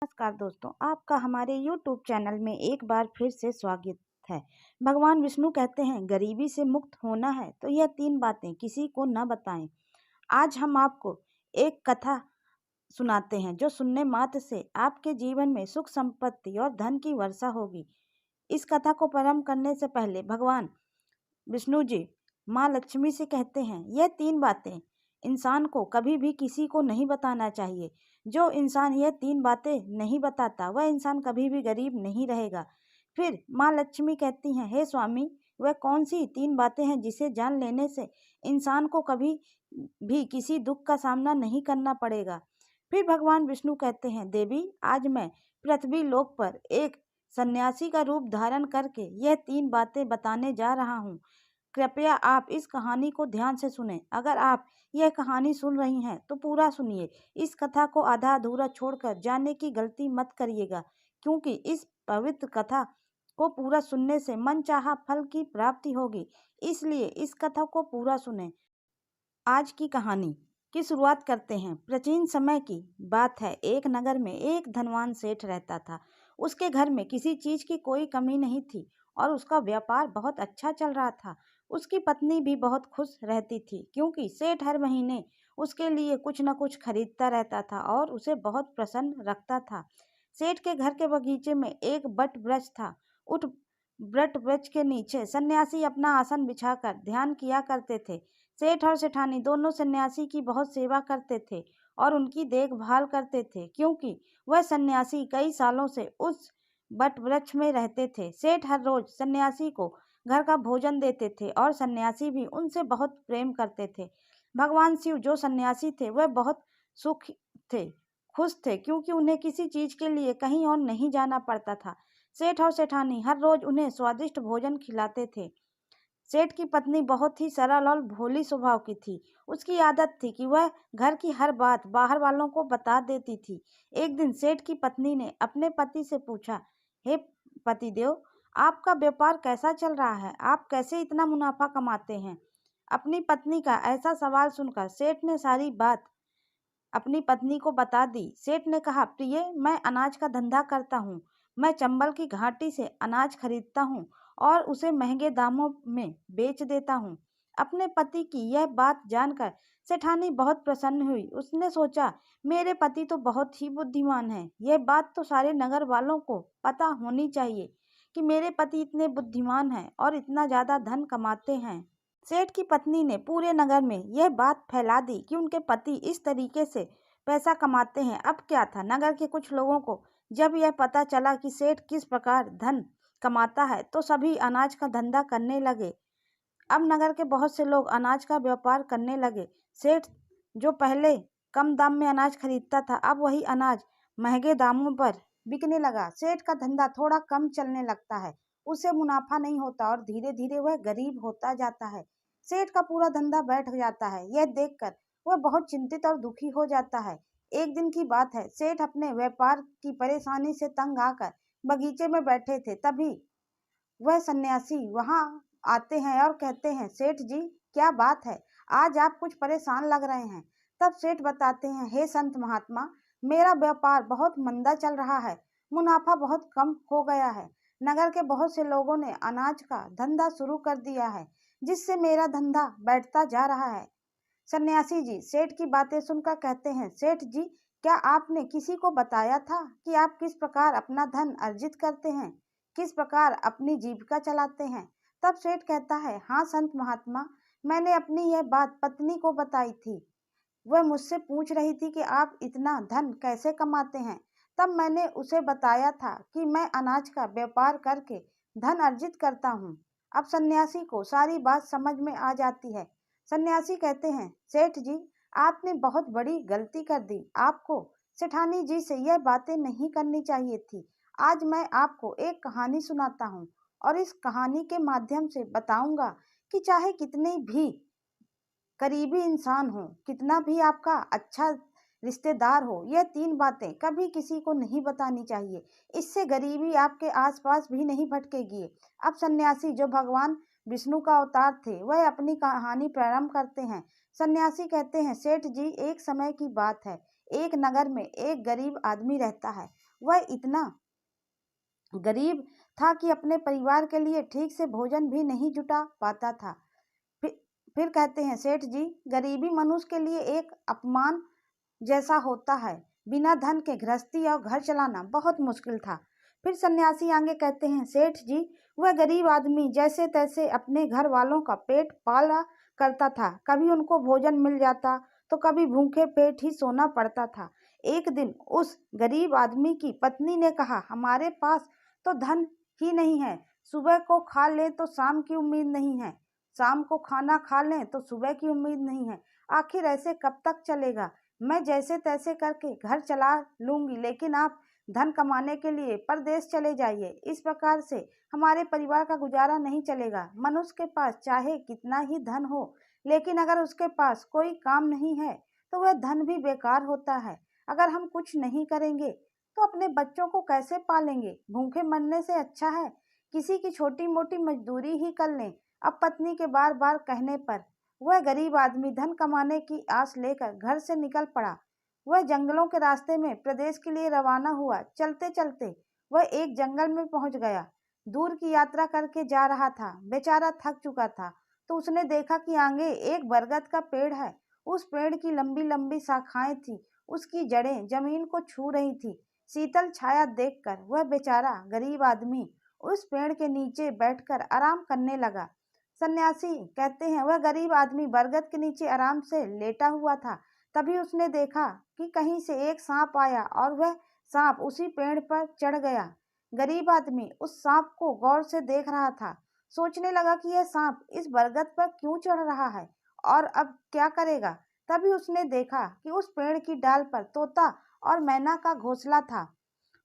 नमस्कार दोस्तों, आपका हमारे YouTube चैनल में एक बार फिर से स्वागत है। भगवान विष्णु कहते हैं, गरीबी से मुक्त होना है तो यह 3 बातें किसी को न बताएं। आज हम आपको एक कथा सुनाते हैं जो सुनने मात्र से आपके जीवन में सुख संपत्ति और धन की वर्षा होगी। इस कथा को प्रारंभ करने से पहले भगवान विष्णु जी माँ लक्ष्मी से कहते हैं, यह 3 बातें इंसान को कभी भी किसी को नहीं बताना चाहिए। जो इंसान यह 3 बातें नहीं बताता वह इंसान कभी भी गरीब नहीं रहेगा। फिर माँ लक्ष्मी कहती हैं, हे स्वामी, वह कौन सी 3 बातें हैं जिसे जान लेने से इंसान को कभी भी किसी दुख का सामना नहीं करना पड़ेगा। फिर भगवान विष्णु कहते हैं, देवी, आज मैं पृथ्वी लोक पर एक सन्यासी का रूप धारण करके यह 3 बातें बताने जा रहा हूँ। कृपया आप इस कहानी को ध्यान से सुनें। अगर आप यह कहानी सुन रही हैं तो पूरा सुनिए। इस कथा को आधा अधूरा छोड़कर जाने की गलती मत करिएगा, क्योंकि इस पवित्र कथा को पूरा सुनने से मनचाहा फल की प्राप्ति होगी। इसलिए इस कथा को पूरा सुनें। आज की कहानी की शुरुआत करते हैं। प्राचीन समय की बात है। एक नगर में एक धनवान सेठ रहता था। उसके घर में किसी चीज की कोई कमी नहीं थी और उसका व्यापार बहुत अच्छा चल रहा था। उसकी पत्नी भी बहुत खुश रहती थी, क्योंकि सेठ हर महीने उसके लिए कुछ न कुछ खरीदता रहता था और उसे बहुत प्रसन्न रखता था। सेठ के घर के बगीचे में एक बट वृक्ष था। उठ बट वृक्ष के नीचे सन्यासी अपना आसन बिछाकर ध्यान किया करते थे। सेठ और सेठानी दोनों सन्यासी की बहुत सेवा करते थे और उनकी देखभाल करते थे, क्योंकि वह सन्यासी कई सालों से उस बट वृक्ष में रहते थे। सेठ हर रोज सन्यासी को घर का भोजन देते थे और सन्यासी भी उनसे बहुत प्रेम करते थे। भगवान शिव जो सन्यासी थे वह बहुत सुख थे, खुश थे, क्योंकि उन्हें किसी चीज के लिए कहीं और नहीं जाना पड़ता था। सेठ और सेठानी हर रोज उन्हें स्वादिष्ट भोजन खिलाते थे। सेठ की पत्नी बहुत ही सरल और भोली स्वभाव की थी। उसकी आदत थी कि वह घर की हर बात बाहर वालों को बता देती थी। एक दिन सेठ की पत्नी ने अपने पति से पूछा, हे पतिदेव, आपका व्यापार कैसा चल रहा है? आप कैसे इतना मुनाफा कमाते हैं? अपनी पत्नी का ऐसा सवाल सुनकर सेठ ने सारी बात अपनी पत्नी को बता दी। सेठ ने कहा, प्रिय, मैं अनाज का धंधा करता हूँ। मैं चंबल की घाटी से अनाज खरीदता हूँ और उसे महंगे दामों में बेच देता हूँ। अपने पति की यह बात जानकर सेठानी बहुत प्रसन्न हुई। उसने सोचा, मेरे पति तो बहुत ही बुद्धिमान हैं। यह बात तो सारे नगर वालों को पता होनी चाहिए कि मेरे पति इतने बुद्धिमान हैं और इतना ज़्यादा धन कमाते हैं। सेठ की पत्नी ने पूरे नगर में यह बात फैला दी कि उनके पति इस तरीके से पैसा कमाते हैं। अब क्या था, नगर के कुछ लोगों को जब यह पता चला कि सेठ किस प्रकार धन कमाता है तो सभी अनाज का धंधा करने लगे। अब नगर के बहुत से लोग अनाज का व्यापार करने लगे। सेठ जो पहले कम दाम में अनाज खरीदता था, अब वही अनाज महंगे दामों पर बिकने लगा। सेठ का धंधा थोड़ा कम चलने लगता है, उसे मुनाफा नहीं होता और धीरे धीरे वह गरीब होता जाता है। सेठ का पूरा धंधा बैठ जाता है। यह देखकर वह बहुत चिंतित और दुखी हो जाता है। एक दिन की बात है। सेठ अपने व्यापार की परेशानी से तंग आकर बगीचे में बैठे थे। तभी वह सन्यासी वहां आते हैं और कहते हैं, सेठ जी, क्या बात है? आज आप कुछ परेशान लग रहे हैं। तब सेठ बताते हैं, हे संत महात्मा, मेरा व्यापार बहुत मंदा चल रहा है। मुनाफा बहुत कम हो गया है। नगर के बहुत से लोगों ने अनाज का धंधा शुरू कर दिया है, जिससे मेरा धंधा बैठता जा रहा है। सन्यासी जी सेठ की बातें सुनकर कहते हैं, सेठ जी, क्या आपने किसी को बताया था कि आप किस प्रकार अपना धन अर्जित करते हैं, किस प्रकार अपनी जीविका चलाते हैं? तब सेठ कहता है, हाँ संत महात्मा, मैंने अपनी यह बात पत्नी को बताई थी। वह मुझसे पूछ रही थी कि आप इतना धन कैसे कमाते हैं। तब मैंने उसे बताया था कि मैं अनाज का व्यापार करके धन अर्जित करता हूँ। अब सन्यासी को सारी बात समझ में आ जाती है। सन्यासी कहते हैं, सेठ जी, आपने बहुत बड़ी गलती कर दी। आपको सेठानी जी से यह बातें नहीं करनी चाहिए थी। आज मैं आपको एक कहानी सुनाता हूँ और इस कहानी के माध्यम से बताऊंगा कि चाहे कितनी भी करीबी इंसान हो, कितना भी आपका अच्छा रिश्तेदार हो, यह 3 बातें कभी किसी को नहीं बतानी चाहिए। इससे गरीबी आपके आसपास भी नहीं भटकेगी। अब सन्यासी जो भगवान विष्णु का अवतार थे, वह अपनी कहानी प्रारंभ करते हैं। सन्यासी कहते हैं, सेठ जी, एक समय की बात है। एक नगर में एक गरीब आदमी रहता है। वह इतना गरीब था कि अपने परिवार के लिए ठीक से भोजन भी नहीं जुटा पाता था। फिर फिर कहते हैं, सेठ जी, गरीबी मनुष्य के लिए एक अपमान जैसा होता है। बिना धन के गृहस्थी और घर चलाना बहुत मुश्किल था। फिर सन्यासी आगे कहते हैं, सेठ जी, वह गरीब आदमी जैसे तैसे अपने घर वालों का पेट पाला करता था। कभी उनको भोजन मिल जाता तो कभी भूखे पेट ही सोना पड़ता था। एक दिन उस गरीब आदमी की पत्नी ने कहा, हमारे पास तो धन ही नहीं है। सुबह को खा लें तो शाम की उम्मीद नहीं है, शाम को खाना खा लें तो सुबह की उम्मीद नहीं है। आखिर ऐसे कब तक चलेगा? मैं जैसे तैसे करके घर चला लूंगी, लेकिन आप धन कमाने के लिए परदेश चले जाइए। इस प्रकार से हमारे परिवार का गुजारा नहीं चलेगा। मनुष्य के पास चाहे कितना ही धन हो, लेकिन अगर उसके पास कोई काम नहीं है तो वह धन भी बेकार होता है। अगर हम कुछ नहीं करेंगे तो अपने बच्चों को कैसे पालेंगे? भूखे मरने से अच्छा है किसी की छोटी मोटी मजदूरी ही कर लें। अब पत्नी के बार बार कहने पर वह गरीब आदमी धन कमाने की आस लेकर घर से निकल पड़ा। वह जंगलों के रास्ते में प्रदेश के लिए रवाना हुआ। चलते चलते वह एक जंगल में पहुंच गया। दूर की यात्रा करके जा रहा था, बेचारा थक चुका था। तो उसने देखा कि आगे एक बरगद का पेड़ है। उस पेड़ की लंबी लंबी शाखाएं थी, उसकी जड़ें जमीन को छू रही थी। शीतल छाया देखकर वह बेचारा गरीब आदमी उस पेड़ के नीचे बैठकर आराम करने लगा। सन्यासी कहते हैं, वह गरीब आदमी बरगद के नीचे आराम से लेटा हुआ था। तभी उसने देखा कि कहीं से एक सांप आया और वह सांप उसी पेड़ पर चढ़ गया। गरीब आदमी उस सांप को गौर से देख रहा था। सोचने लगा कि यह सांप इस बरगद पर क्यों चढ़ रहा है और अब क्या करेगा। तभी उसने देखा कि उस पेड़ की डाल पर तोता और मैना का घोंसला था।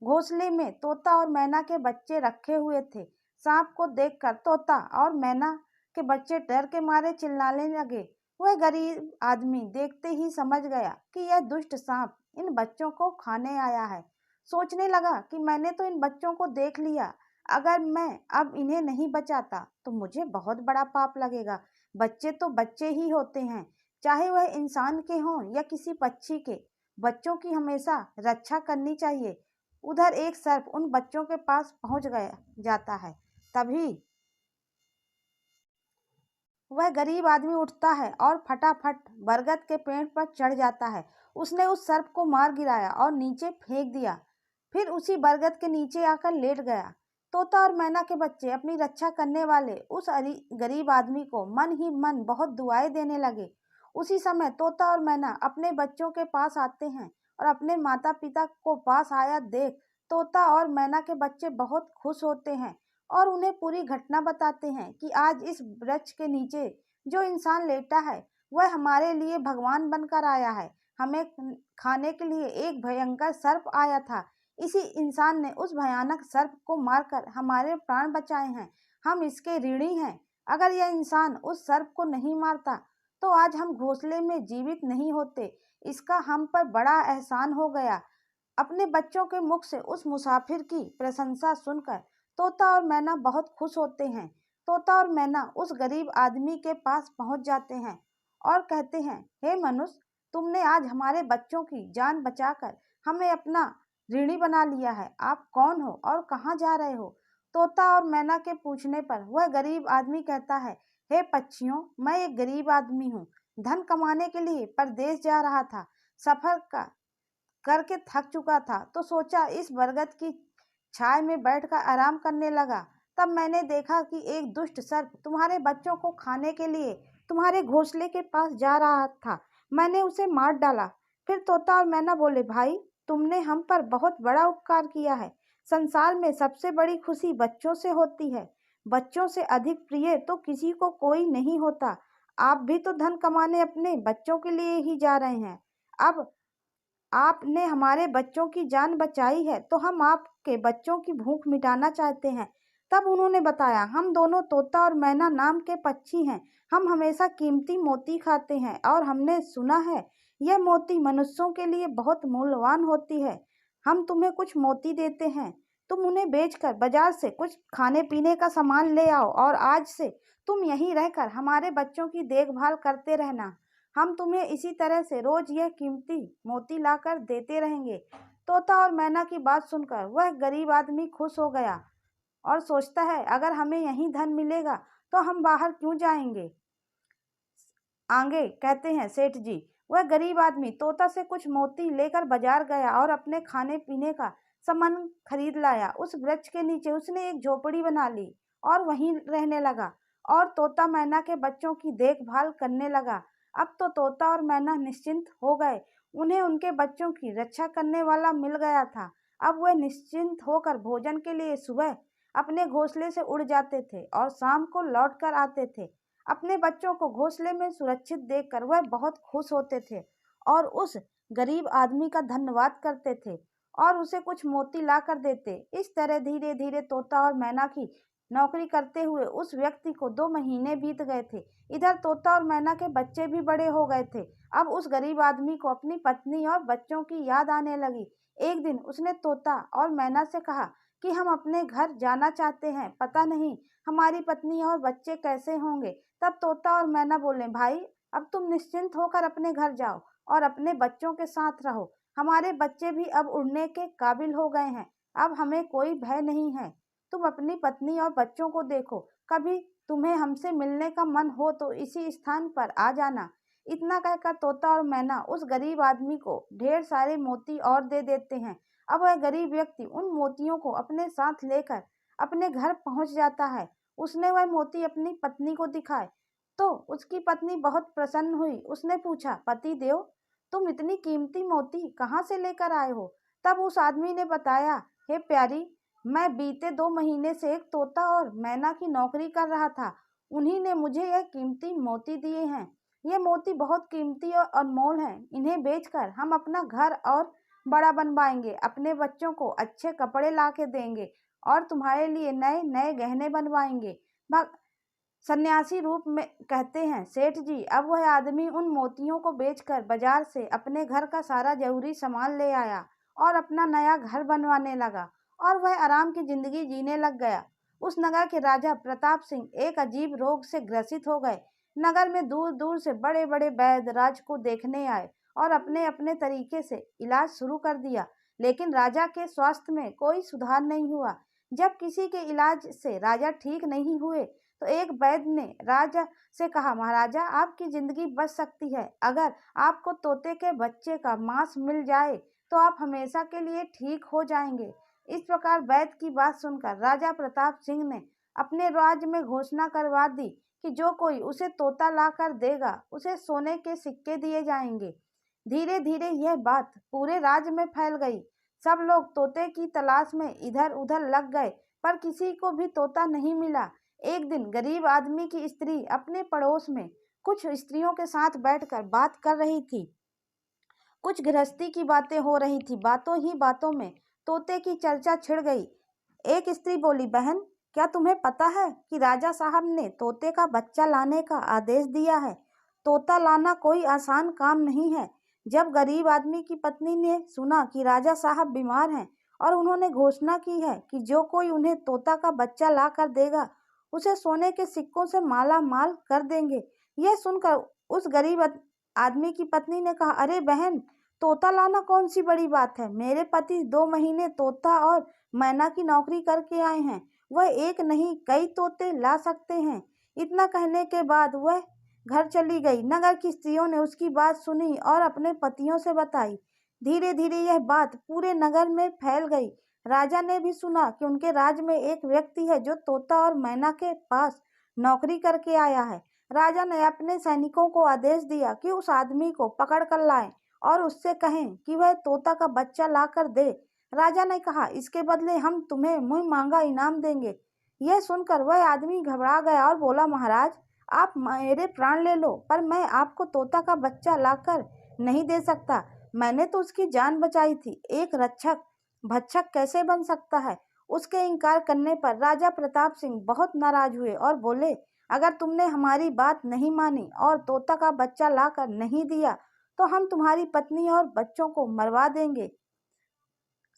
घोंसले में तोता और मैना के बच्चे रखे हुए थे। सांप को देखकर तोता और मैना के बच्चे डर के मारे चिल्लाने लगे। वह गरीब आदमी देखते ही समझ गया कि यह दुष्ट सांप इन बच्चों को खाने आया है। सोचने लगा कि मैंने तो इन बच्चों को देख लिया, अगर मैं अब इन्हें नहीं बचाता तो मुझे बहुत बड़ा पाप लगेगा। बच्चे तो बच्चे ही होते हैं, चाहे वह इंसान के हों या किसी पक्षी के। बच्चों की हमेशा रक्षा करनी चाहिए। उधर एक सर्प उन बच्चों के पास पहुंच गया जाता है। तभी वह गरीब आदमी उठता है और फटाफट बरगद के पेड़ पर चढ़ जाता है। उसने उस सर्प को मार गिराया और नीचे फेंक दिया, फिर उसी बरगद के नीचे आकर लेट गया। तोता और मैना के बच्चे अपनी रक्षा करने वाले उस गरीब आदमी को मन ही मन बहुत दुआएं देने लगे। उसी समय तोता और मैना अपने बच्चों के पास आते हैं और अपने माता पिता को पास आया देख तोता और मैना के बच्चे बहुत खुश होते हैं और उन्हें पूरी घटना बताते हैं कि आज इस वृक्ष के नीचे जो इंसान लेटा है वह हमारे लिए भगवान बनकर आया है। हमें खाने के लिए एक भयंकर सर्प आया था। इसी इंसान ने उस भयानक सर्प को मारकर हमारे प्राण बचाए हैं। हम इसके ऋणी हैं। अगर यह इंसान उस सर्प को नहीं मारता तो आज हम घोंसले में जीवित नहीं होते। इसका हम पर बड़ा एहसान हो गया। अपने बच्चों के मुख से उस मुसाफिर की प्रशंसा सुनकर तोता और मैना बहुत खुश होते हैं। तोता और मैना उस गरीब आदमी के पास पहुंच जाते हैं और कहते हैं, हे मनुष्य, तुमने आज हमारे बच्चों की जान बचाकर हमें अपना ऋणी बना लिया है। आप कौन हो और कहाँ जा रहे हो? तोता और मैना के पूछने पर वह गरीब आदमी कहता है, हे पक्षियों, मैं एक गरीब आदमी हूँ। धन कमाने के लिए परदेश जा रहा था। सफर का करके थक चुका था तो सोचा इस बरगद की छाया में बैठकर आराम करने लगा। तब मैंने देखा कि एक दुष्ट सर्प तुम्हारे बच्चों को खाने के लिए तुम्हारे घोंसले के पास जा रहा था। मैंने उसे मार डाला। फिर तोता और मैना बोले, भाई, तुमने हम पर बहुत बड़ा उपकार किया है। संसार में सबसे बड़ी खुशी बच्चों से होती है। बच्चों से अधिक प्रिय तो किसी को कोई नहीं होता। आप भी तो धन कमाने अपने बच्चों के लिए ही जा रहे हैं। अब आपने हमारे बच्चों की जान बचाई है तो हम आपके बच्चों की भूख मिटाना चाहते हैं। तब उन्होंने बताया, हम दोनों तोता और मैना नाम के पक्षी हैं। हम हमेशा कीमती मोती खाते हैं और हमने सुना है यह मोती मनुष्यों के लिए बहुत मूल्यवान होती है। हम तुम्हें कुछ मोती देते हैं, तुम उन्हें बेचकर बाजार से कुछ खाने पीने का सामान ले आओ और आज से तुम यहीं रहकर हमारे बच्चों की देखभाल करते रहना। हम तुम्हें इसी तरह से रोज यह कीमती मोती लाकर देते रहेंगे। तोता और मैना की बात सुनकर वह गरीब आदमी खुश हो गया और सोचता है, अगर हमें यहीं धन मिलेगा तो हम बाहर क्यों जाएंगे। आगे कहते हैं सेठ जी, वह गरीब आदमी तोता से कुछ मोती लेकर बाजार गया और अपने खाने पीने का सामान खरीद लाया। उस वृक्ष के नीचे उसने एक झोपड़ी बना ली और वहीं रहने लगा और तोता मैना के बच्चों की देखभाल करने लगा। अब तो तोता और मैना निश्चिंत हो गए, उन्हें उनके बच्चों की रक्षा करने वाला मिल गया था। अब वह निश्चिंत होकर भोजन के लिए सुबह अपने घोंसले से उड़ जाते थे और शाम को लौट कर आते थे। अपने बच्चों को घोंसले में सुरक्षित देखकर वह बहुत खुश होते थे और उस गरीब आदमी का धन्यवाद करते थे और उसे कुछ मोती ला कर देते। इस तरह धीरे धीरे तोता और मैना की नौकरी करते हुए उस व्यक्ति को 2 महीने बीत गए थे। इधर तोता और मैना के बच्चे भी बड़े हो गए थे। अब उस गरीब आदमी को अपनी पत्नी और बच्चों की याद आने लगी। एक दिन उसने तोता और मैना से कहा कि हम अपने घर जाना चाहते हैं, पता नहीं हमारी पत्नी और बच्चे कैसे होंगे। तब तोता और मैना बोले, भाई अब तुम निश्चिंत होकर अपने घर जाओ और अपने बच्चों के साथ रहो। हमारे बच्चे भी अब उड़ने के काबिल हो गए हैं, अब हमें कोई भय नहीं है। तुम अपनी पत्नी और बच्चों को देखो, कभी तुम्हें हमसे मिलने का मन हो तो इसी स्थान पर आ जाना। इतना कहकर तोता और मैना उस गरीब आदमी को ढेर सारे मोती और दे देते हैं। अब वह गरीब व्यक्ति उन मोतियों को अपने साथ लेकर अपने घर पहुंच जाता है। उसने वह मोती अपनी पत्नी को दिखाए तो उसकी पत्नी बहुत प्रसन्न हुई। उसने पूछा, पति देव, तुम इतनी कीमती मोती कहाँ से लेकर आए हो। तब उस आदमी ने बताया, हे प्यारी, मैं बीते 2 महीने से एक तोता और मैना की नौकरी कर रहा था, उन्हीं ने मुझे यह कीमती मोती दिए हैं। ये मोती बहुत कीमती और अनमोल हैं, इन्हें बेचकर हम अपना घर और बड़ा बनवाएंगे, अपने बच्चों को अच्छे कपड़े ला के देंगे और तुम्हारे लिए नए नए गहने बनवाएंगे। सन्यासी रूप में कहते हैं, सेठ जी, अब वह आदमी उन मोतियों को बेचकर बाजार से अपने घर का सारा जरूरी सामान ले आया और अपना नया घर बनवाने लगा और वह आराम की जिंदगी जीने लग गया। उस नगर के राजा प्रताप सिंह एक अजीब रोग से ग्रसित हो गए। नगर में दूर दूर से बड़े बड़े वैद्य राज को देखने आए और अपने अपने तरीके से इलाज शुरू कर दिया, लेकिन राजा के स्वास्थ्य में कोई सुधार नहीं हुआ। जब किसी के इलाज से राजा ठीक नहीं हुए तो एक वैद्य ने राजा से कहा, महाराजा, आपकी जिंदगी बच सकती है, अगर आपको तोते के बच्चे का मांस मिल जाए तो आप हमेशा के लिए ठीक हो जाएंगे। इस प्रकार वैद्य की बात सुनकर राजा प्रताप सिंह ने अपने राज्य में घोषणा करवा दी कि जो कोई उसे तोता ला कर देगा उसे सोने के सिक्के दिए जाएंगे। धीरे धीरे यह बात पूरे राज्य में फैल गई। सब लोग तोते की तलाश में इधर उधर लग गए, पर किसी को भी तोता नहीं मिला। एक दिन गरीब आदमी की स्त्री अपने पड़ोस में कुछ स्त्रियों के साथ बैठकर बात कर रही थी। कुछ गृहस्थी की बातें हो रही थी। बातों ही बातों में तोते की चर्चा छिड़ गई। एक स्त्री बोली, बहन, क्या तुम्हें पता है कि राजा साहब ने तोते का बच्चा लाने का आदेश दिया है। तोता लाना कोई आसान काम नहीं है। जब गरीब आदमी की पत्नी ने सुना कि राजा साहब बीमार हैं और उन्होंने घोषणा की है कि जो कोई उन्हें तोता का बच्चा ला कर देगा उसे सोने के सिक्कों से माला माल कर देंगे, यह सुनकर उस गरीब आदमी की पत्नी ने कहा, अरे बहन, तोता लाना कौन सी बड़ी बात है। मेरे पति 2 महीने तोता और मैना की नौकरी करके आए हैं, वह एक नहीं कई तोते ला सकते हैं। इतना कहने के बाद वह घर चली गई। नगर की स्त्रियों ने उसकी बात सुनी और अपने पतियों से बताई। धीरे धीरे यह बात पूरे नगर में फैल गई। राजा ने भी सुना कि उनके राज्य में एक व्यक्ति है जो तोता और मैना के पास नौकरी करके आया है। राजा ने अपने सैनिकों को आदेश दिया कि उस आदमी को पकड़ कर लाएं और उससे कहें कि वह तोता का बच्चा ला कर दे। राजा ने कहा, इसके बदले हम तुम्हें मुँह मांगा इनाम देंगे। यह सुनकर वह आदमी घबरा गया और बोला, महाराज, आप मेरे प्राण ले लो, पर मैं आपको तोता का बच्चा लाकर नहीं दे सकता। मैंने तो उसकी जान बचाई थी। एक रक्षक भक्षक कैसे बन सकता है। उसके इनकार करने पर राजा प्रताप सिंह बहुत नाराज हुए और बोले, अगर तुमने हमारी बात नहीं मानी और तोता का बच्चा लाकर नहीं दिया तो हम तुम्हारी पत्नी और बच्चों को मरवा देंगे।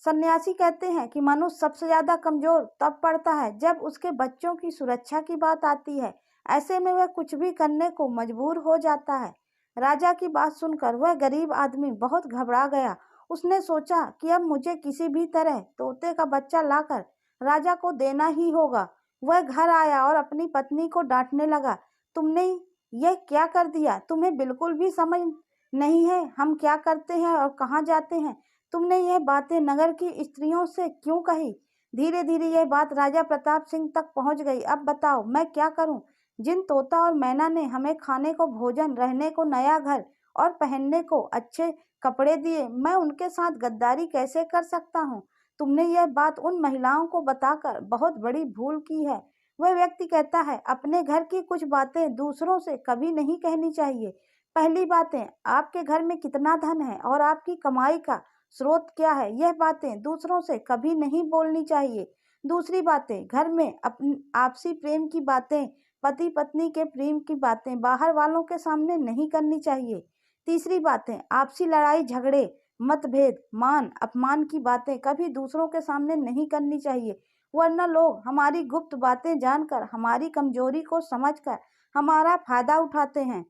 सन्यासी कहते हैं कि मनुष्य सबसे ज्यादा कमजोर तब पड़ता है जब उसके बच्चों की सुरक्षा की बात आती है। ऐसे में वह कुछ भी करने को मजबूर हो जाता है। राजा की बात सुनकर वह गरीब आदमी बहुत घबरा गया। उसने सोचा कि अब मुझे किसी भी तरह तोते का बच्चा लाकर राजा को देना ही होगा। वह घर आया और अपनी पत्नी को डांटने लगा, तुमने यह क्या कर दिया? तुम्हें बिल्कुल भी समझ नहीं है हम क्या करते हैं और कहाँ जाते हैं? तुमने यह बातें नगर की स्त्रियों से क्यों कही? धीरे धीरे यह बात राजा प्रताप सिंह तक पहुंच गई। अब बताओ मैं क्या करूं? जिन तोता और मैना ने हमें खाने को भोजन, रहने को नया घर और पहनने को अच्छे कपड़े दिए, मैं उनके साथ गद्दारी कैसे कर सकता हूँ? तुमने यह बात उन महिलाओं को बताकर बहुत बड़ी भूल की है। वह व्यक्ति कहता है, अपने घर की कुछ बातें दूसरों से कभी नहीं कहनी चाहिए। पहली बातें, आपके घर में कितना धन है और आपकी कमाई का स्रोत क्या है, यह बातें दूसरों से कभी नहीं बोलनी चाहिए। दूसरी बातें, घर में आपसी प्रेम की बातें, पति पत्नी के प्रेम की बातें बाहर वालों के सामने नहीं करनी चाहिए। तीसरी बातें, आपसी लड़ाई झगड़े, मतभेद, मान अपमान की बातें कभी दूसरों के सामने नहीं करनी चाहिए, वरना लोग हमारी गुप्त बातें जानकर, हमारी कमजोरी को समझकर हमारा फायदा उठाते हैं।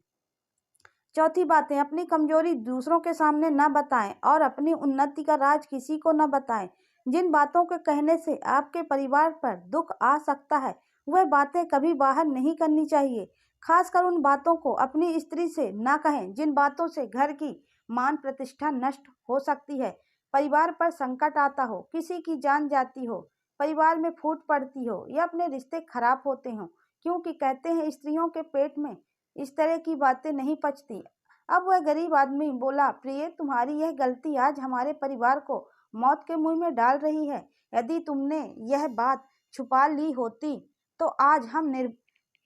चौथी बातें, अपनी कमजोरी दूसरों के सामने न बताएं और अपनी उन्नति का राज किसी को न बताएं। जिन बातों के कहने से आपके परिवार पर दुख आ सकता है, वह बातें कभी बाहर नहीं करनी चाहिए। खासकर उन बातों को अपनी स्त्री से न कहें जिन बातों से घर की मान प्रतिष्ठा नष्ट हो सकती है, परिवार पर संकट आता हो, किसी की जान जाती हो, परिवार में फूट पड़ती हो या अपने रिश्ते खराब होते हों, क्योंकि कहते हैं स्त्रियों के पेट में इस तरह की बातें नहीं पचती। अब वह गरीब आदमी बोला, प्रिय तुम्हारी यह गलती आज हमारे परिवार को मौत के मुंह में डाल रही है। यदि तुमने यह बात छुपा ली होती तो आज हम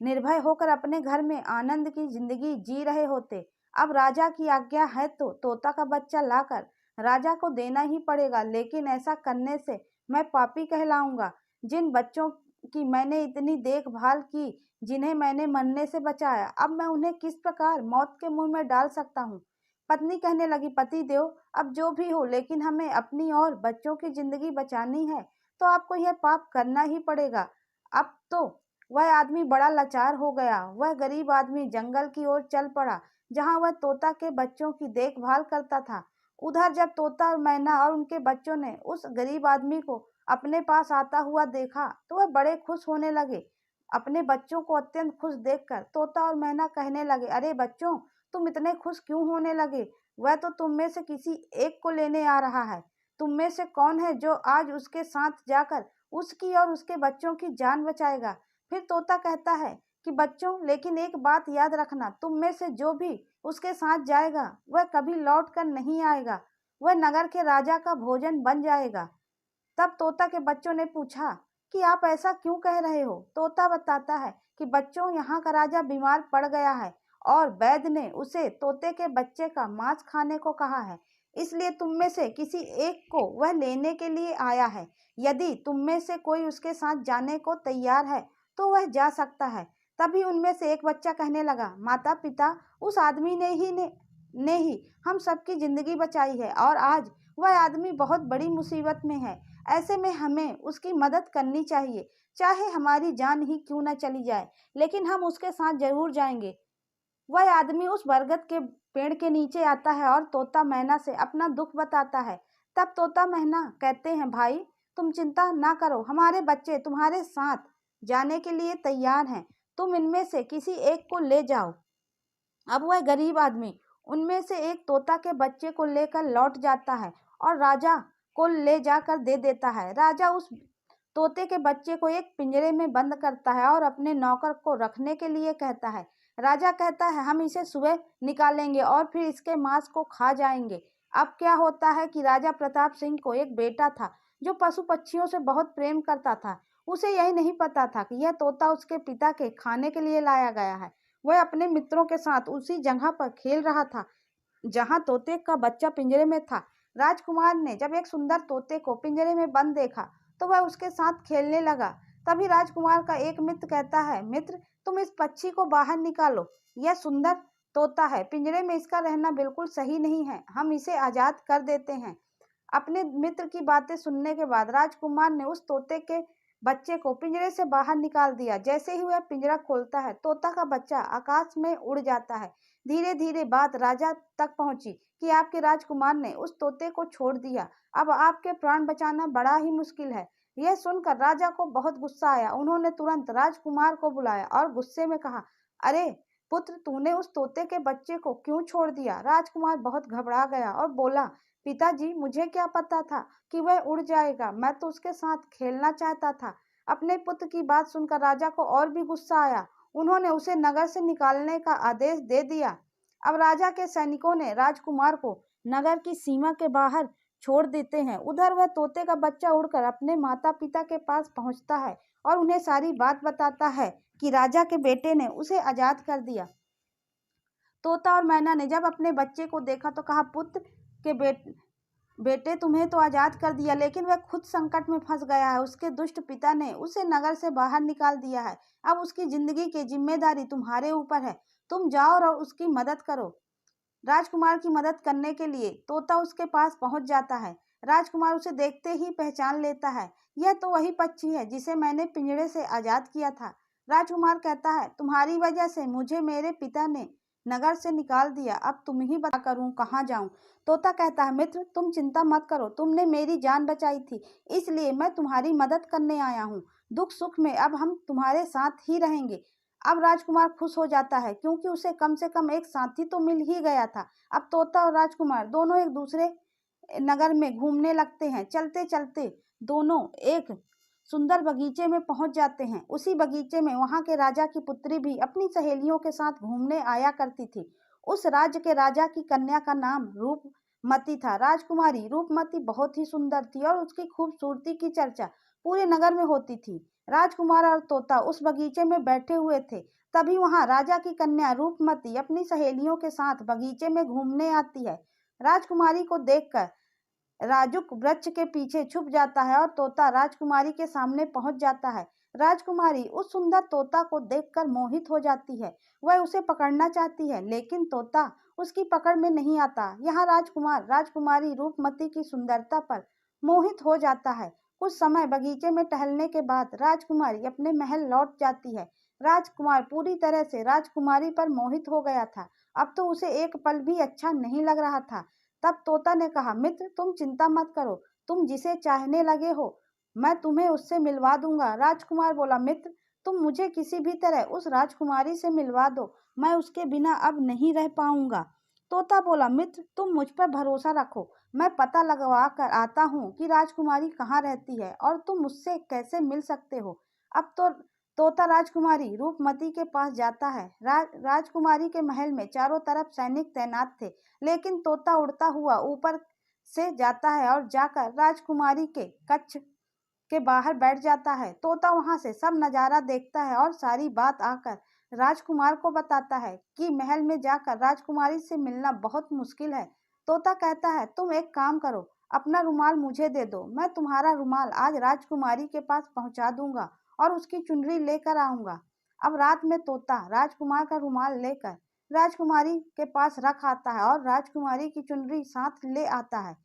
निर्भय होकर अपने घर में आनंद की जिंदगी जी रहे होते। अब राजा की आज्ञा है तो तोता का बच्चा लाकर राजा को देना ही पड़ेगा, लेकिन ऐसा करने से मैं पापी कहलाऊंगा। जिन बच्चों की मैंने इतनी देखभाल की, जिन्हें मैंने मरने से बचाया, अब मैं उन्हें किस प्रकार मौत के मुंह में डाल सकता हूँ? पत्नी कहने लगी, पति देव अब जो भी हो, लेकिन हमें अपनी और बच्चों की जिंदगी बचानी है तो आपको यह पाप करना ही पड़ेगा। अब तो वह आदमी बड़ा लाचार हो गया। वह गरीब आदमी जंगल की ओर चल पड़ा जहाँ वह तोता के बच्चों की देखभाल करता था। उधर जब तोता और मैना और उनके बच्चों ने उस गरीब आदमी को अपने पास आता हुआ देखा तो वह बड़े खुश होने लगे। अपने बच्चों को अत्यंत खुश देखकर तोता और मैना कहने लगे, अरे बच्चों, तुम इतने खुश क्यों होने लगे? वह तो तुम में से किसी एक को लेने आ रहा है। तुम में से कौन है जो आज उसके साथ जाकर उसकी और उसके बच्चों की जान बचाएगा? फिर तोता कहता है कि बच्चों, लेकिन एक बात याद रखना, तुम में से जो भी उसके साथ जाएगा वह कभी लौट कर नहीं आएगा। वह नगर के राजा का भोजन बन जाएगा। तब तोता के बच्चों ने पूछा कि आप ऐसा क्यों कह रहे हो? तोता बताता है कि बच्चों, यहाँ का राजा बीमार पड़ गया है और वैद्य ने उसे तोते के बच्चे का मांस खाने को कहा है, इसलिए तुम में से किसी एक को वह लेने के लिए आया है। यदि तुम में से कोई उसके साथ जाने को तैयार है तो वह जा सकता है। तभी उनमें से एक बच्चा कहने लगा, माता पिता, उस आदमी ने ही हम सबकी जिंदगी बचाई है और आज वह आदमी बहुत बड़ी मुसीबत में है। ऐसे में हमें उसकी मदद करनी चाहिए, चाहे हमारी जान ही क्यों न चली जाए, लेकिन हम उसके साथ जरूर जाएंगे। वह आदमी उस बरगद के पेड़ के नीचे आता है और तोता मैना से अपना दुख बताता है। तब तोता मैना कहते हैं, भाई तुम चिंता ना करो, हमारे बच्चे तुम्हारे साथ जाने के लिए तैयार हैं, तुम इनमें से किसी एक को ले जाओ। अब वह गरीब आदमी उनमें से एक तोता के बच्चे को लेकर लौट जाता है और राजा को ले जाकर दे देता है। राजा उस तोते के बच्चे को एक पिंजरे में बंद करता है और अपने नौकर को रखने के लिए कहता है। राजा कहता है, हम इसे सुबह निकालेंगे और फिर इसके मांस को खा जाएंगे। अब क्या होता है कि राजा प्रताप सिंह को एक बेटा था जो पशु पक्षियों से बहुत प्रेम करता था। उसे यही नहीं पता था कि यह तोता उसके पिता के खाने के लिए लाया गया है। वह अपने मित्रों के साथ उसी जगह पर खेल रहा था जहां तोते का बच्चा पिंजरे में था। राजकुमार ने जब एक सुंदर तोते को पिंजरे में बंद देखा तो वह उसके साथ खेलने लगा। तभी राजकुमार का एक मित्र कहता है, मित्र, तुम इस पक्षी को बाहर निकालो, यह सुंदर तोता है, पिंजरे में इसका रहना बिल्कुल सही नहीं है, हम इसे आजाद कर देते हैं। अपने मित्र की बातें सुनने के बाद राजकुमार ने उस तोते के बच्चे को पिंजरे से बाहर निकाल दिया। जैसे ही वह पिंजरा खोलता है, तोता का बच्चा आकाश में उड़ जाता है। धीरे धीरे बात राजा तक पहुंची कि आपके राजकुमार ने उस तोते को छोड़ दिया। अब आपके प्राण बचाना बड़ा ही मुश्किल है। यह सुनकर राजा को बहुत गुस्सा आया। उन्होंने तुरंत राजकुमार को बुलाया और गुस्से में कहा, अरे पुत्र, तूने उस तोते के बच्चे को क्यों छोड़ दिया? राजकुमार बहुत घबरा गया और बोला, पिताजी, मुझे क्या पता था कि वह उड़ जाएगा। मैं तो उसके साथ खेलना चाहता था। अपने पुत्र की बात सुनकर राजा को और भी गुस्सा आया। उन्होंने उसे नगर से निकालने का आदेश दे दिया। अब राजा के सैनिकों ने राजकुमार को नगर की सीमा के बाहर छोड़ देते हैं। उधर वह तोते का बच्चा उड़कर अपने माता पिता के पास पहुंचता है और उन्हें सारी बात बताता है कि राजा के बेटे ने उसे आजाद कर दिया। तोता और मैना ने जब अपने बच्चे को देखा तो कहा, पुत्र के बेटे, तुम्हें तो आजाद कर दिया, लेकिन वह खुद संकट में फंस गया है। उसके दुष्ट पिता ने उसे नगर से बाहर निकाल दिया है। अब उसकी जिंदगी की जिम्मेदारी तुम्हारे ऊपर है। तुम जाओ और उसकी मदद करो। राजकुमार की मदद करने के लिए तोता उसके पास पहुंच जाता है। राजकुमार उसे देखते ही पहचान लेता है। यह तो वही पक्षी है जिसे मैंने पिंजरे से आजाद किया था। राजकुमार कहता है, तुम्हारी वजह से मुझे मेरे पिता ने नगर से निकाल दिया। अब तुम ही बता करूं कहाँ जाऊं। तोता कहता है, मित्र, तुम चिंता मत करो। तुमने मेरी जान बचाई थी, इसलिए मैं तुम्हारी मदद करने आया हूँ। दुख सुख में अब हम तुम्हारे साथ ही रहेंगे। अब राजकुमार खुश हो जाता है क्योंकि उसे कम से कम एक साथी तो मिल ही गया था। अब तोता और राजकुमार दोनों एक दूसरे नगर में घूमने लगते हैं। चलते चलते दोनों एक सुंदर बगीचे में पहुंच जाते हैं। उसी बगीचे में वहां के राजा की पुत्री भी अपनी सहेलियों के साथ घूमने आया करती थी। उस राज्य के राजा की कन्या का नाम रूपमती था। राजकुमारी रूपमती बहुत ही सुंदर थी और उसकी खूबसूरती की चर्चा पूरे नगर में होती थी। राजकुमार और तोता उस बगीचे में बैठे हुए थे। तभी वहां राजा की कन्या रूपमती अपनी सहेलियों के साथ बगीचे में घूमने आती है। राजकुमारी को देखकर राजुक वृक्ष के पीछे छुप जाता है और तोता राजकुमारी के सामने पहुंच जाता है। राजकुमारी उस सुंदर तोता को देखकर मोहित हो जाती है। वह उसे पकड़ना चाहती है, लेकिन तोता उसकी पकड़ में नहीं आता। यहाँ राजकुमार राजकुमारी रूपमती की सुंदरता पर मोहित हो जाता है। कुछ समय बगीचे में टहलने के बाद राजकुमारी अपने महल लौट जाती है। राजकुमार पूरी तरह से राजकुमारी पर मोहित हो गया था। अब तो उसे एक पल भी अच्छा नहीं लग रहा था। तब तोता ने कहा, मित्र, तुम चिंता मत करो। तुम जिसे चाहने लगे हो, मैं तुम्हें उससे मिलवा दूंगा। राजकुमार बोला, मित्र, तुम मुझे किसी भी तरह उस राजकुमारी से मिलवा दो। मैं उसके बिना अब नहीं रह पाऊंगा। तोता बोला, मित्र, तुम मुझ पर भरोसा रखो। मैं पता लगवा कर आता हूँ कि राजकुमारी कहाँ रहती है और तुम मुझसे कैसे मिल सकते हो। अब तो तोता राजकुमारी रूपमती के पास जाता है। राजकुमारी के महल में चारों तरफ सैनिक तैनात थे, लेकिन तोता उड़ता हुआ ऊपर से जाता है और जाकर राजकुमारी के कक्ष के बाहर बैठ जाता है। तोता वहां से सब नजारा देखता है और सारी बात आकर राजकुमार को बताता है कि महल में जाकर राजकुमारी से मिलना बहुत मुश्किल है। तोता कहता है, तुम एक काम करो, अपना रुमाल मुझे दे दो। मैं तुम्हारा रुमाल आज राजकुमारी के पास पहुंचा दूंगा और उसकी चुनरी लेकर आऊंगा। अब रात में तोता राजकुमार का रुमाल लेकर राजकुमारी के पास रख आता है और राजकुमारी की चुनरी साथ ले आता है।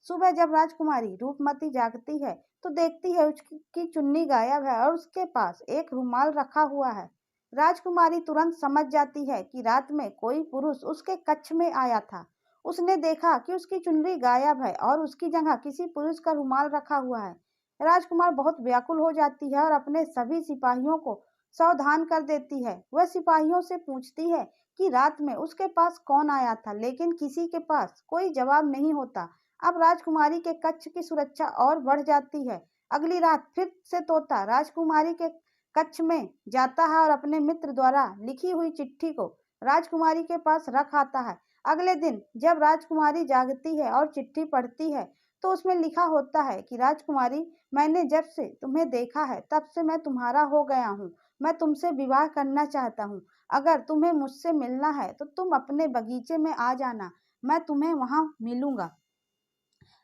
सुबह जब राजकुमारी रूपमती जागती है तो देखती है उसकी चुन्नी गायब है और उसके पास एक रुमाल रखा हुआ है। राजकुमारी तुरंत समझ जाती है कि रात में कोई पुरुष उसके कक्ष में आया था। उसने देखा कि उसकी चुनरी गायब है और उसकी जगह किसी पुरुष का रुमाल रखा हुआ है। राजकुमार बहुत व्याकुल हो जाती है और अपने सभी सिपाहियों को सावधान कर देती है। वह सिपाहियों से पूछती है कि रात में उसके पास कौन आया था, लेकिन किसी के पास कोई जवाब नहीं होता। अब राजकुमारी के कक्ष की सुरक्षा और बढ़ जाती है। अगली रात फिर से तोता राजकुमारी के कक्ष में जाता है और अपने मित्र द्वारा लिखी हुई चिट्ठी को राजकुमारी के पास रख आता है। अगले दिन जब राजकुमारी जागती है और चिट्ठी पढ़ती है तो उसमें लिखा होता है कि राजकुमारी, मैंने जब से तुम्हें देखा है तब से मैं तुम्हारा हो गया हूँ। मैं तुमसे विवाह करना चाहता हूँ। अगर तुम्हें मुझसे मिलना है तो तुम अपने बगीचे में आ जाना। मैं तुम्हें वहां मिलूंगा।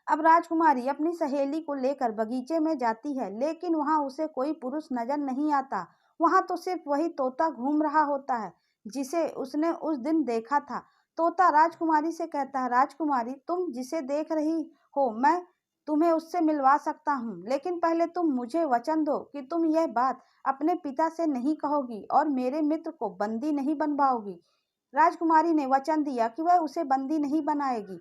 अब राजकुमारी अपनी सहेली को लेकर बगीचे में जाती है, लेकिन वहां उसे कोई पुरुष नजर नहीं आता। वहां तो सिर्फ वही तोता घूम रहा होता है जिसे उसने उस दिन देखा था। तोता राजकुमारी से कहता है, राजकुमारी, तुम जिसे देख रही हो मैं तुम्हें उससे मिलवा सकता हूँ, लेकिन पहले तुम मुझे वचन दो कि तुम यह बात अपने पिता से नहीं कहोगी और मेरे मित्र को बंदी नहीं बनवाओगी। राजकुमारी ने वचन दिया कि वह उसे बंदी नहीं बनाएगी।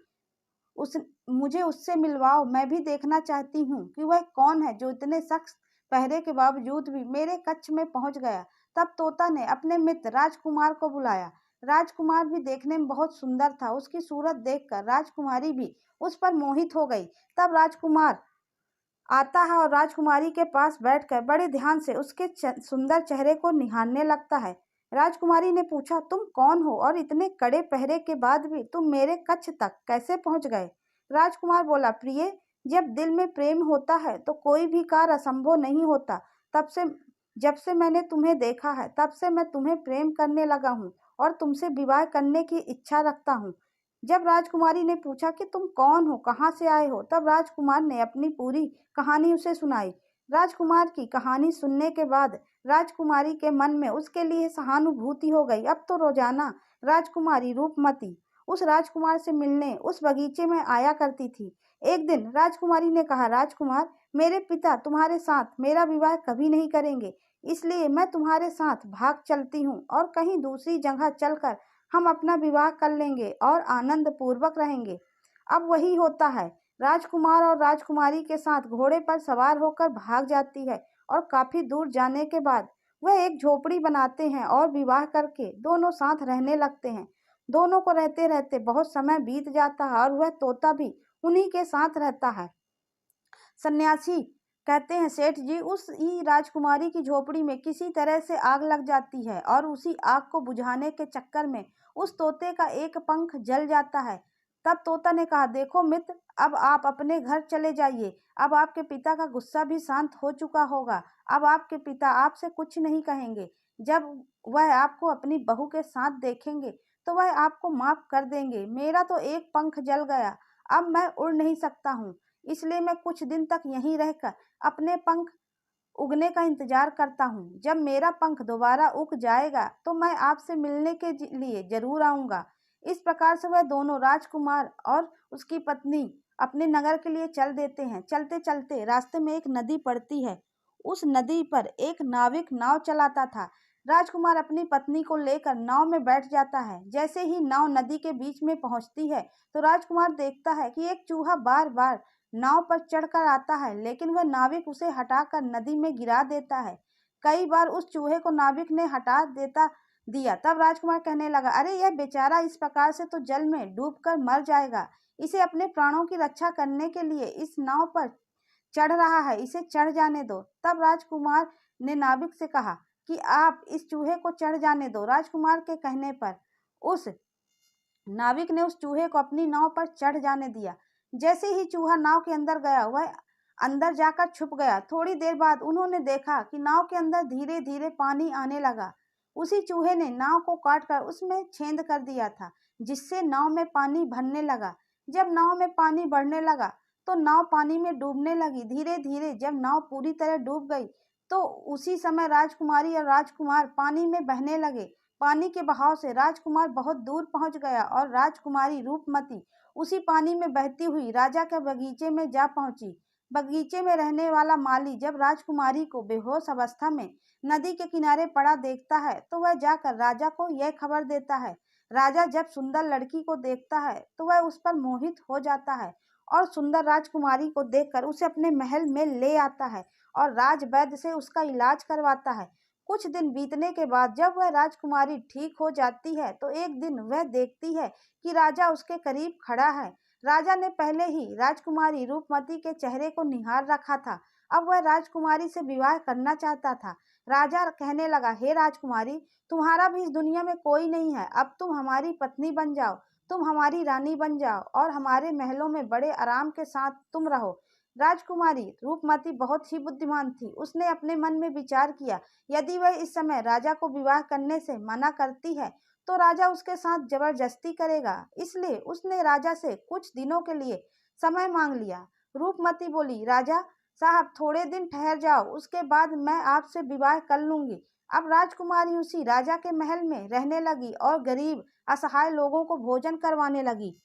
उस मुझे उससे मिलवाओ, मैं भी देखना चाहती हूँ कि वह कौन है जो इतने सख्त पहरे के बावजूद भी मेरे कक्ष में पहुंच गया। तब तोता ने अपने मित्र राजकुमार को बुलाया। राजकुमार भी देखने में बहुत सुंदर था। उसकी सूरत देखकर राजकुमारी भी उस पर मोहित हो गई। तब राजकुमार आता है और राजकुमारी के पास बैठकर बड़े ध्यान से उसके सुंदर चेहरे को निहारने लगता है। राजकुमारी ने पूछा, तुम कौन हो और इतने कड़े पहरे के बाद भी तुम मेरे कक्ष तक कैसे पहुंच गए? राजकुमार बोला, प्रिय, जब दिल में प्रेम होता है तो कोई भी कार्य असंभव नहीं होता। तब से जब से मैंने तुम्हें देखा है तब से मैं तुम्हें प्रेम करने लगा हूँ और तुमसे विवाह करने की इच्छा रखता हूँ। जब राजकुमारी ने पूछा कि तुम कौन हो, कहाँ से आए हो, तब राजकुमार ने अपनी पूरी कहानी उसे सुनाई। राजकुमार की कहानी सुनने के बाद राजकुमारी के मन में उसके लिए सहानुभूति हो गई। अब तो रोजाना राजकुमारी रूपमती उस राजकुमार से मिलने उस बगीचे में आया करती थी। एक दिन राजकुमारी ने कहा, राजकुमार, मेरे पिता तुम्हारे साथ मेरा विवाह कभी नहीं करेंगे, इसलिए मैं तुम्हारे साथ भाग चलती हूँ और कहीं दूसरी जगह चलकर हम अपना विवाह कर लेंगे और आनंद पूर्वक रहेंगे। अब वही होता है। राजकुमार और राजकुमारी के साथ घोड़े पर सवार होकर भाग जाती है और काफी दूर जाने के बाद वह एक झोपड़ी बनाते हैं और विवाह करके दोनों साथ रहने लगते हैं। दोनों को रहते रहते बहुत समय बीत जाता है और वह तोता भी उन्हीं के साथ रहता है। सन्यासी कहते हैं, सेठ जी, उस ही राजकुमारी की झोपड़ी में किसी तरह से आग लग जाती है और उसी आग को बुझाने के चक्कर में उस तोते का एक पंख जल जाता है। तब तोता ने कहा, देखो मित्र, अब आप अपने घर चले जाइए। अब आपके पिता का गुस्सा भी शांत हो चुका होगा। अब आपके पिता आपसे कुछ नहीं कहेंगे। जब वह आपको अपनी बहू के साथ देखेंगे तो वह आपको माफ कर देंगे। मेरा तो एक पंख जल गया, अब मैं उड़ नहीं सकता हूँ, इसलिए मैं कुछ दिन तक यहीं रहकर अपने पंख उगने का इंतजार करता हूँ। जब मेरा पंख दोबारा उग जाएगा तो मैं आपसे मिलने के लिए जरूर आऊंगा। इस प्रकार से वह दोनों, राजकुमार और उसकी पत्नी, अपने नगर के लिए चल देते हैं। चलते चलते रास्ते में एक नदी पड़ती है। उस नदी पर एक नाविक नाव चलाता था। राजकुमार अपनी पत्नी को लेकर नाव में बैठ जाता है। जैसे ही नाव नदी के बीच में पहुंचती है तो राजकुमार देखता है कि एक चूहा बार बार नाव पर चढ़कर आता है, लेकिन वह नाविक उसे हटाकर नदी में गिरा देता है। कई बार उस चूहे को नाविक ने हटा देता दिया। तब राजकुमार कहने लगा, अरे यह बेचारा इस प्रकार से तो जल में डूबकर मर जाएगा। इसे अपने प्राणों की रक्षा करने के लिए इस नाव पर चढ़ रहा है, इसे चढ़ जाने दो। तब राजकुमार ने नाविक से कहा कि आप इस चूहे को चढ़ जाने दो। राजकुमार के कहने पर उस नाविक ने उस चूहे को अपनी नाव पर चढ़ जाने दिया। जैसे ही चूहा नाव के अंदर गया, वह अंदर जाकर छुप गया। थोड़ी देर बाद उन्होंने देखा कि नाव के अंदर धीरे धीरे पानी आने लगा। उसी चूहे ने नाव को काटकर उसमें छेद कर दिया था, जिससे नाव में पानी भरने लगा। जब नाव में पानी बढ़ने लगा तो नाव पानी में डूबने लगी। धीरे धीरे जब नाव पूरी तरह डूब गई तो उसी समय राजकुमारी और राजकुमार पानी में बहने लगे। पानी के बहाव से राजकुमार बहुत दूर पहुंच गया और राजकुमारी रूपमती उसी पानी में बहती हुई राजा के बगीचे में जा पहुंची। बगीचे में रहने वाला माली जब राजकुमारी को बेहोश अवस्था में नदी के किनारे पड़ा देखता है तो वह जाकर राजा को यह खबर देता है। राजा जब सुंदर लड़की को देखता है तो वह उस पर मोहित हो जाता है और सुंदर राजकुमारी को देखकर उसे अपने महल में ले आता है और राजवैद्य से उसका इलाज करवाता है। कुछ दिन बीतने के बाद जब वह राजकुमारी ठीक हो जाती है तो एक दिन वह देखती है कि राजा उसके करीब खड़ा है। राजा ने पहले ही राजकुमारी रूपमती के चेहरे को निहार रखा था। अब वह राजकुमारी से विवाह करना चाहता था। राजा कहने लगा, हे राजकुमारी, तुम्हारा भी इस दुनिया में कोई नहीं है। अब तुम हमारी पत्नी बन जाओ, तुम हमारी रानी बन जाओ और हमारे महलों में बड़े आराम के साथ तुम रहो। राजकुमारी रूपमती बहुत ही बुद्धिमान थी। उसने अपने मन में विचार किया, यदि वह इस समय राजा को विवाह करने से मना करती है तो राजा उसके साथ जबरदस्ती करेगा। इसलिए उसने राजा से कुछ दिनों के लिए समय मांग लिया। रूपमती बोली, राजा साहब, थोड़े दिन ठहर जाओ, उसके बाद मैं आपसे विवाह कर लूंगी। अब राजकुमारी उसी राजा के महल में रहने लगी और गरीब असहाय लोगों को भोजन करवाने लगी।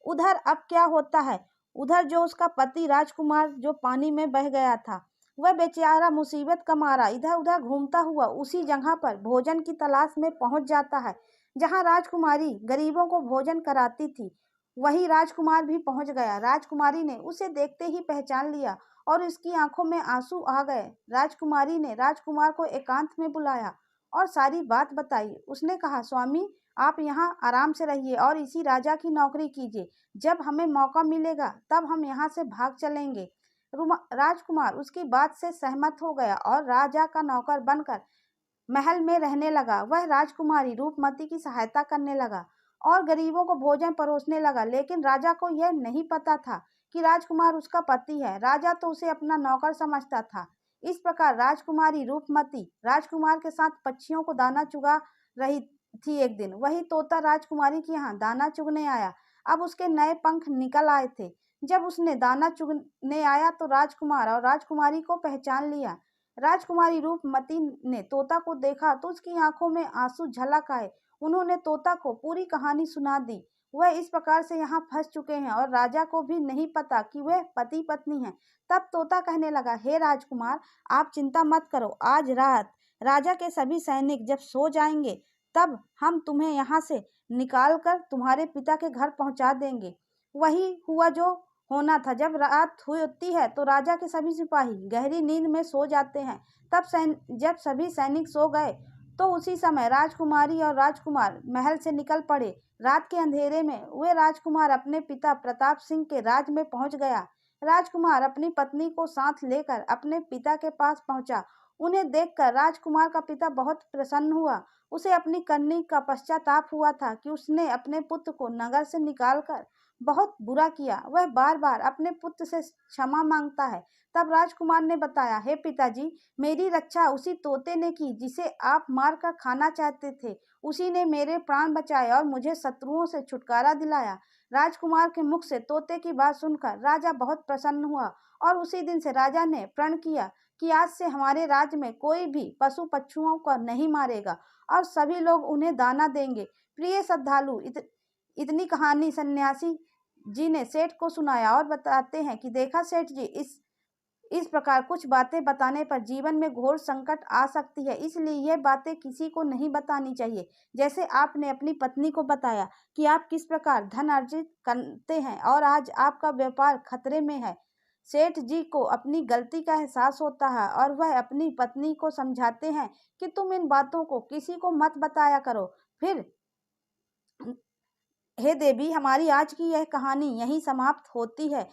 उधर अब क्या होता है, उधर जो उसका पति राजकुमार जो पानी में बह गया था, वह बेचारा मुसीबत का मारा इधर उधर घूमता हुआ उसी जगह पर भोजन की तलाश में पहुंच जाता है। जहाँ राजकुमारी गरीबों को भोजन कराती थी, वहीं राजकुमार भी पहुंच गया। राजकुमारी ने उसे देखते ही पहचान लिया और उसकी आंखों में आंसू आ गए। राजकुमारी ने राजकुमार को एकांत में बुलाया और सारी बात बताई। उसने कहा, स्वामी, आप यहाँ आराम से रहिए और इसी राजा की नौकरी कीजिए। जब हमें मौका मिलेगा तब हम यहाँ से भाग चलेंगे। राजकुमार उसकी बात से सहमत हो गया और राजा का नौकर बनकर महल में रहने लगा। वह राजकुमारी रूपमती की सहायता करने लगा और गरीबों को भोजन परोसने लगा। लेकिन राजा को यह नहीं पता था कि राजकुमार उसका पति है। राजा तो उसे अपना नौकर समझता था। इस प्रकार राजकुमारी रूपमती राजकुमार के साथ पक्षियों को दाना चुगा रही थी। एक दिन वही तोता राजकुमारी के यहाँ दाना चुगने आया। अब उसके नए पंख निकल आए थे। जब उसने दाना चुगने आया तो राजकुमार और राजकुमारी को पहचान लिया। राजकुमारी रूपमती ने तोता को देखा तो उसकी आंखों में आंसू झलक आए। उन्होंने तोता को पूरी कहानी सुना दी। वह इस प्रकार से यहाँ फंस चुके हैं और राजा को भी नहीं पता कि वह पति पत्नी हैं। तब तोता कहने लगा, हे राजकुमार, आप चिंता मत करो। आज रात राजा के सभी सैनिक जब सो जाएंगे तब हम तुम्हें यहाँ से निकाल कर तुम्हारे पिता के घर पहुँचा देंगे। वही हुआ जो होना था। जब रात होती है तो राजा के सभी सिपाही गहरी नींद में सो जाते हैं। जब सभी सैनिक सो गए तो उसी समय राजकुमारी और राजकुमार महल से निकल पड़े। रात के अंधेरे में वे राजकुमार अपने पिता प्रताप सिंह के राज में पहुंच गया। राजकुमार अपनी पत्नी को साथ लेकर अपने पिता के पास पहुंचा। उन्हें देखकर राजकुमार का पिता बहुत प्रसन्न हुआ। उसे अपनी करनी का पश्चाताप हुआ था कि उसने अपने पुत्र को नगर से निकालकर बहुत बुरा किया। वह बार बार अपने पुत्र से क्षमा मांगता है। तब राजकुमार ने बताया, हे पिताजी, मेरी रक्षा उसी तोते ने की जिसे आप मार कर खाना चाहते थे। उसी ने मेरे प्राण बचाए और मुझे शत्रुओं से छुटकारा दिलाया। राजकुमार के मुख से तोते की बात सुनकर राजा बहुत प्रसन्न हुआ और उसी दिन से राजा ने प्रण किया कि आज से हमारे राज्य में कोई भी पशु पक्षियों को नहीं मारेगा और सभी लोग उन्हें दाना देंगे। प्रिय श्रद्धालु, इतनी कहानी सन्यासी जी ने सेठ को सुनाया और बताते हैं कि देखा सेठ जी, इस प्रकार कुछ बातें बताने पर जीवन में घोर संकट आ सकती है, इसलिए यह बातें किसी को नहीं बतानी चाहिए। जैसे आपने अपनी पत्नी को बताया कि आप किस प्रकार धन अर्जित करते हैं और आज आपका व्यापार खतरे में है। सेठ जी को अपनी गलती का एहसास होता है और वह अपनी पत्नी को समझाते हैं कि तुम इन बातों को किसी को मत बताया करो। फिर हे देवी, हमारी आज की यह कहानी यहीं समाप्त होती है।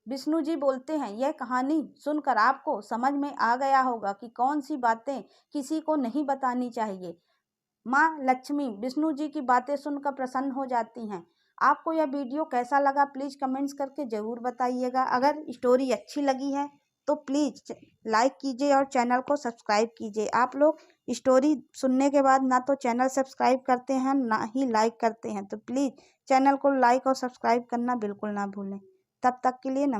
विष्णु जी बोलते हैं, यह कहानी सुनकर आपको समझ में आ गया होगा कि कौन सी बातें किसी को नहीं बतानी चाहिए। माँ लक्ष्मी विष्णु जी की बातें सुनकर प्रसन्न हो जाती हैं। आपको यह वीडियो कैसा लगा प्लीज़ कमेंट्स करके ज़रूर बताइएगा। अगर स्टोरी अच्छी लगी है तो प्लीज़ लाइक कीजिए और चैनल को सब्सक्राइब कीजिए। आप लोग स्टोरी सुनने के बाद ना तो चैनल सब्सक्राइब करते हैं ना ही लाइक करते हैं, तो प्लीज़ चैनल को लाइक और सब्सक्राइब करना बिल्कुल ना भूलें। तब तक के लिए नमस्कार।